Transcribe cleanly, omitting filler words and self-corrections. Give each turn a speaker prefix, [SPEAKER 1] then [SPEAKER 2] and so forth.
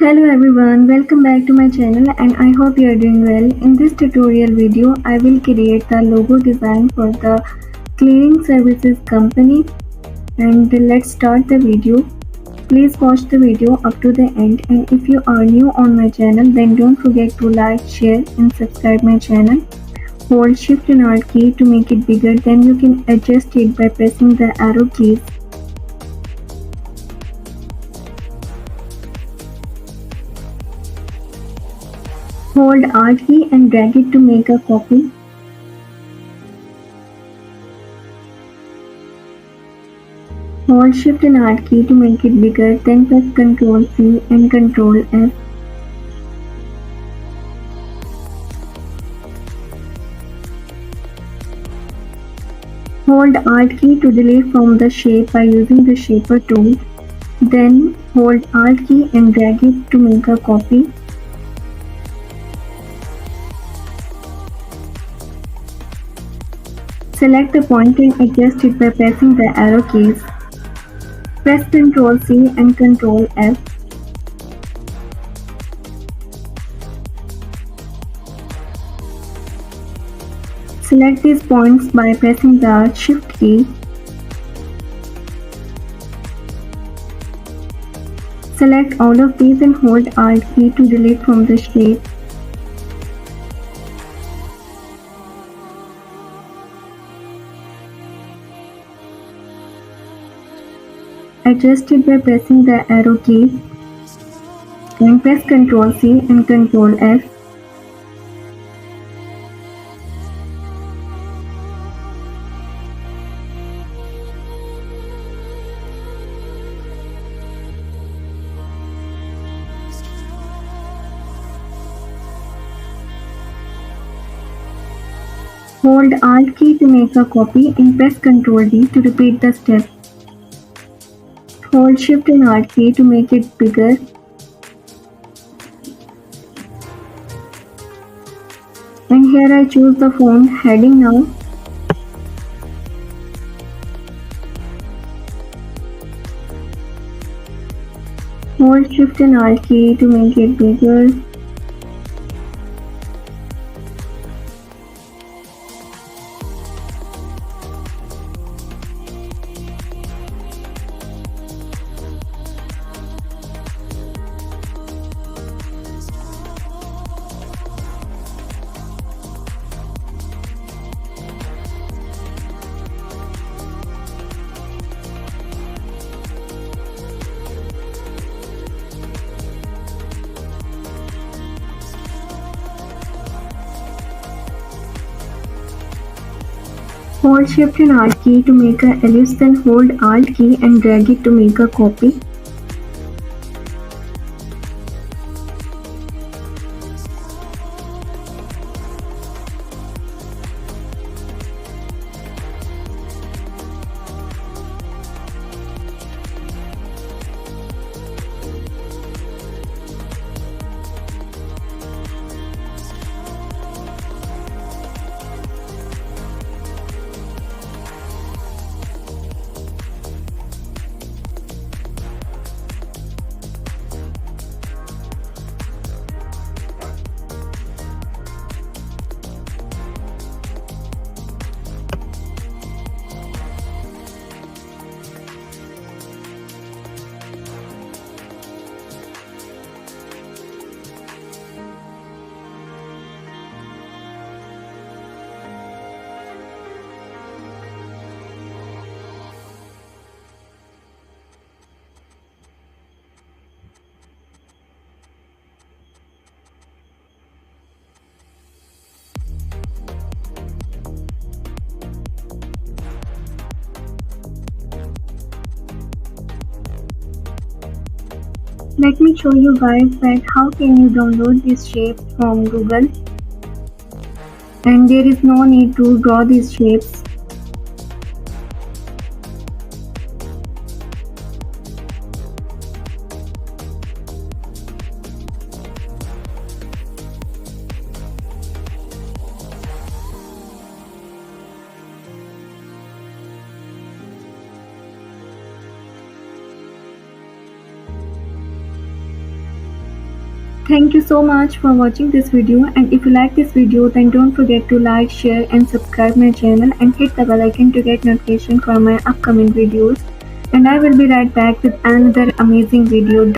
[SPEAKER 1] Hello everyone, welcome back to my channel and I hope you are doing well. In this tutorial video, I will create the logo design for the cleaning services company and let's start the video. Please watch the video up to the end and if you are new on my channel then don't forget to like, share and subscribe my channel. Hold shift and alt key to make it bigger, then you can adjust it by pressing the arrow keys. Hold alt key and drag it to make a copy. Hold shift and alt key to make it bigger, then press Ctrl C and Ctrl F. Hold alt key to delete from the shape by using the shaper tool. Then hold alt key and drag it to make a copy. Select the point and adjust it by pressing the arrow keys. Press Ctrl C and Ctrl F. Select these points by pressing the Shift key. Select all of these and hold Alt key to delete from the shape. Adjust it by pressing the arrow key and press Ctrl C and Ctrl F. Hold Alt key to make a copy and press Ctrl D to repeat the step. Hold Shift and Alt key to make it bigger. And here I choose the font heading now. Hold Shift and Alt key to make it bigger. Hold Shift and Alt key to make a ellipse, then hold Alt key and drag it to make a copy. Let me show you guys that how can you download this shape from Google, and there is no need to draw these shapes. Thank you so much for watching this video, and if you like this video then don't forget to like, share and subscribe my channel and hit the bell icon to get notification for my upcoming videos. And I will be right back with another amazing video.